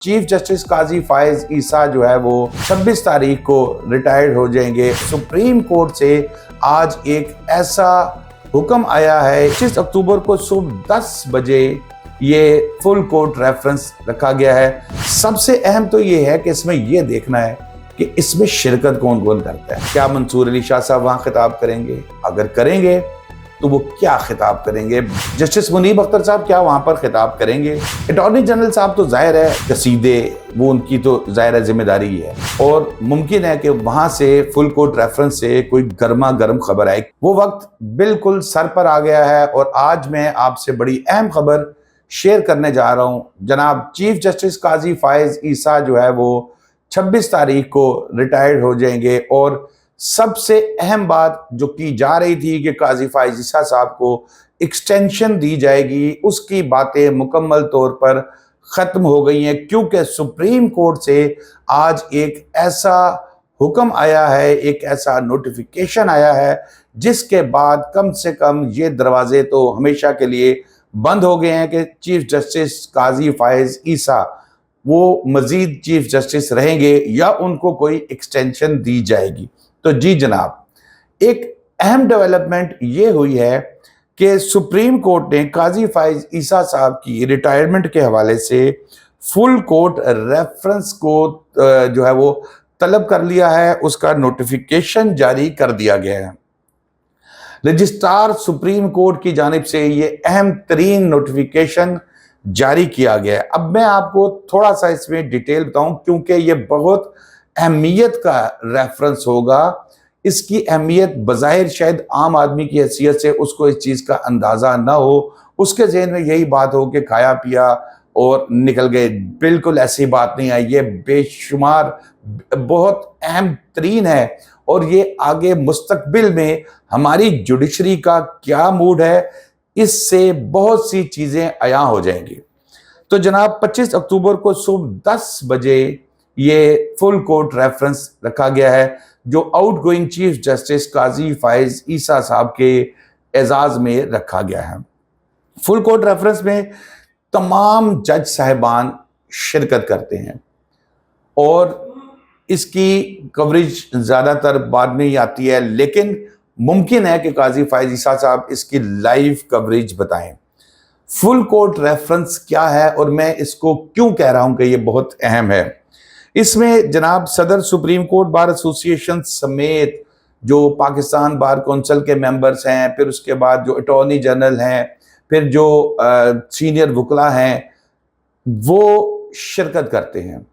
Chief justice काजी फायज ईसा जो है वो 26 तारीख को रिटायर्ड हो जाएंगे। सुप्रीम कोर्ट से आज एक ऐसा हुक्म आया है, 25 अक्टूबर को सुबह 10 बजे ये फुल कोर्ट रेफरेंस रखा गया है। सबसे अहम तो ये है कि इसमें ये देखना है कि इसमें शिरकत कौन कौन करता है। क्या मंसूर अली शाह साहब वहाँ खिताब करेंगे? अगर करेंगे तो वो क्या खिताब करेंगे? जस्टिस मुनीब अख्तर साहब क्या वहाँ पर खिताब करेंगे? अटॉर्नी जनरल साहब तो जाहिर है कसीदे, वो उनकी तो जाहिर है जिम्मेदारी ही है, और मुमकिन है कि वहाँ से फुल कोर्ट रेफरेंस से कोई गर्मा गर्म खबर आए। वो वक्त बिल्कुल सर पर आ गया है और आज मैं आपसे बड़ी अहम खबर शेयर करने जा रहा हूँ। जनाब चीफ जस्टिस काजी फायज ईसा जो है वो 26 तारीख को रिटायर्ड हो जाएंगे, और सबसे अहम बात जो की जा रही थी कि काजी फायज ईसा साहब को एक्सटेंशन दी जाएगी, उसकी बातें मुकम्मल तौर पर ख़त्म हो गई हैं, क्योंकि सुप्रीम कोर्ट से आज एक ऐसा हुक्म आया है, एक ऐसा नोटिफिकेशन आया है, जिसके बाद कम से कम ये दरवाजे तो हमेशा के लिए बंद हो गए हैं कि चीफ जस्टिस काजी फायज ईसा वो मजीद चीफ जस्टिस रहेंगे या उनको कोई एक्सटेंशन दी जाएगी। तो जी जनाब, एक अहम डेवलपमेंट ये हुई है कि सुप्रीम कोर्ट ने काजी फायज ईसा साहब की रिटायरमेंट के हवाले से फुल कोर्ट रेफरेंस को जो है वो तलब कर लिया है, उसका नोटिफिकेशन जारी कर दिया गया है। रजिस्ट्रार सुप्रीम कोर्ट की जानिब से ये अहम तरीन नोटिफिकेशन जारी किया गया है। अब मैं आपको थोड़ा सा इसमें डिटेल बताऊं, क्योंकि ये बहुत अहमियत का रेफरेंस होगा। इसकी अहमियत बज़ाहिर शायद आम आदमी की हैसियत से उसको इस चीज़ का अंदाज़ा ना हो, उसके ज़हन में यही बात हो कि खाया पिया और निकल गए। बिल्कुल ऐसी बात नहीं है, ये बेशुमार बहुत अहम तरीन है, और ये आगे मुस्तकबिल में हमारी जुडिशरी का क्या मूड है, इससे बहुत सी चीज़ें अयां हो जाएंगी। तो जनाब 25 अक्टूबर को सुबह 10 बजे ये फुल कोर्ट रेफरेंस रखा गया है, जो आउटगोइंग चीफ जस्टिस काजी फायज ईसा साहब के एजाज में रखा गया है। फुल कोर्ट रेफरेंस में तमाम जज साहिबान शिरकत करते हैं, और इसकी कवरेज ज़्यादातर बाद में ही आती है, लेकिन मुमकिन है कि काजी फायज ईसा साहब इसकी लाइव कवरेज बताएं। फुल कोर्ट रेफरेंस क्या है और मैं इसको क्यों कह रहा हूं कि ये बहुत अहम है। इसमें जनाब सदर सुप्रीम कोर्ट बार एसोसिएशन समेत जो पाकिस्तान बार कौंसिल के मेंबर्स हैं, फिर उसके बाद जो अटॉर्नी जनरल हैं, फिर जो सीनियर वकला हैं, वो शिरकत करते हैं।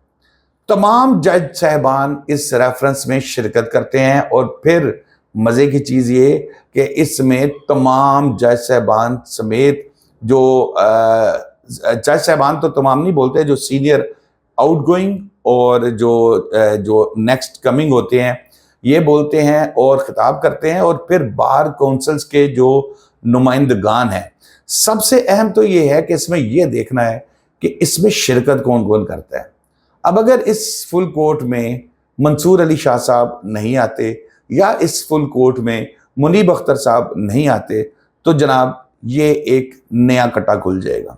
तमाम जज साहबान इस रेफरेंस में शिरकत करते हैं, और फिर मज़े की चीज़ ये कि इसमें तमाम जज साहबान समेत जो जज साहबान तो तमाम नहीं बोलते, जो सीनियर आउटगोइंग और जो नेक्स्ट कमिंग होते हैं ये बोलते हैं और खिताब करते हैं, और फिर बार काउंसिल्स के जो नुमाइंदगान हैं। सबसे अहम तो ये है कि इसमें ये देखना है कि इसमें शिरकत कौन कौन करता है। अब अगर इस फुल कोर्ट में मंसूर अली शाह साहब नहीं आते या इस फुल कोर्ट में मुनीब अख्तर साहब नहीं आते, तो जनाब ये एक नया कटा खुल जाएगा,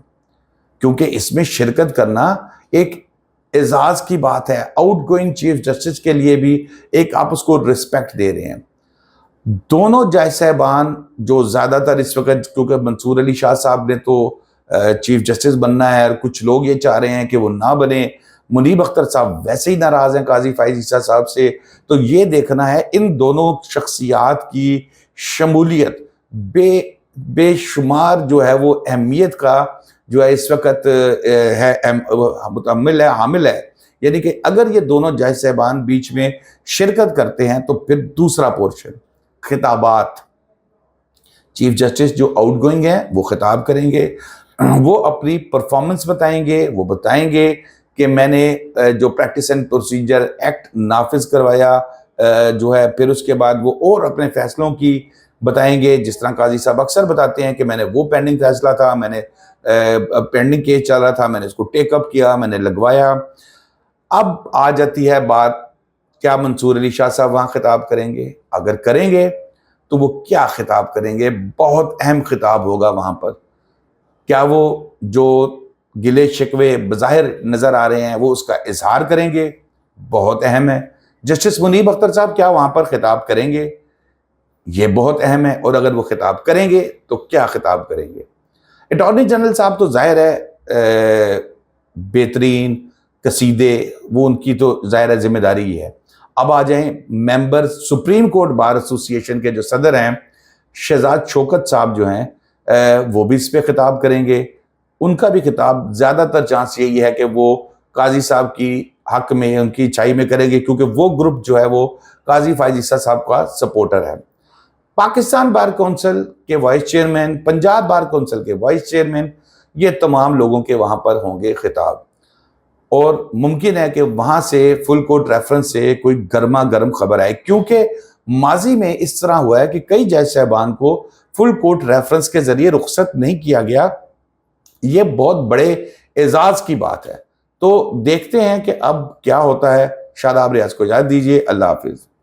क्योंकि इसमें शिरकत करना एक एजाज की बात है। आउटगोइंग चीफ जस्टिस के लिए भी एक आप उसको रिस्पेक्ट दे रहे हैं। दोनों जज साहबान जो ज़्यादातर इस वक्त, क्योंकि मंसूर अली शाह साहब ने तो चीफ जस्टिस बनना है और कुछ लोग ये चाह रहे हैं कि वो ना बने, मुनीब अख्तर साहब वैसे ही नाराज़ हैं काजी फायज ईसा साहब से, तो ये देखना है इन दोनों शख्सियात की शमूलियत बेशुमार जो है वो अहमियत का जो है इस वक्त है मुतअम्मिल है, हामिल है। यानी कि अगर ये दोनों जज साहबान बीच में शिरकत करते हैं तो फिर दूसरा पोर्शन खिताबात, चीफ जस्टिस जो आउटगोइंग हैं वो खिताब करेंगे, वो अपनी परफॉर्मेंस बताएंगे, वो बताएंगे कि मैंने जो प्रैक्टिस एंड प्रोसीजर एक्ट नाफिज करवाया जो है, फिर उसके बाद वो और अपने फैसलों की बताएंगे। जिस तरह काजी साहब अक्सर बताते हैं कि मैंने वो पेंडिंग फैसला था, मैंने पेंडिंग केस चल रहा था, मैंने इसको टेकअप किया, मैंने लगवाया। अब आ जाती है बात, क्या मंसूर अली शाह साहब वहाँ खिताब करेंगे? अगर करेंगे तो वो क्या खिताब करेंगे? बहुत अहम खिताब होगा वहाँ पर। क्या वो जो گلے شکوے بظاہر نظر آ رہے ہیں وہ اس کا اظہار کریں گے، بہت اہم ہے۔ جسٹس منیب اختر صاحب کیا وہاں پر خطاب کریں گے، یہ بہت اہم ہے، اور اگر وہ خطاب کریں گے تو کیا خطاب کریں گے۔ اٹارنی جنرل صاحب تو ظاہر ہے بہترین قصیدے، وہ ان کی تو ظاہر ہے ذمہ داری ہی ہے۔ اب آ جائیں ممبر سپریم کورٹ بار ایسوسی ایشن کے جو صدر ہیں شہزاد شوکت صاحب جو ہیں وہ بھی اس پہ خطاب کریں گے۔ ان کا بھی خطاب زیادہ تر چانس یہی ہے کہ وہ قاضی صاحب کی حق میں، ان کی اچھائی میں کریں گے، کیونکہ وہ گروپ جو ہے وہ قاضی فائز عیسیٰ صاحب کا سپورٹر ہے۔ پاکستان بار کونسل کے vice chairman, Punjab bar council کے وائس چیئرمین، یہ تمام لوگوں کے وہاں پر ہوں گے خطاب، اور ممکن ہے کہ وہاں سے فل کورٹ ریفرنس سے کوئی گرما گرم خبر آئے، کیونکہ ماضی میں اس طرح ہوا ہے کہ کئی جج صاحبان کو فل کورٹ ریفرنس کے ذریعے رخصت نہیں کیا گیا۔ یہ بہت بڑے اعزاز کی بات ہے۔ تو دیکھتے ہیں کہ اب کیا ہوتا ہے۔ شاداب ریاض کو اجازت دیجیے، اللہ حافظ۔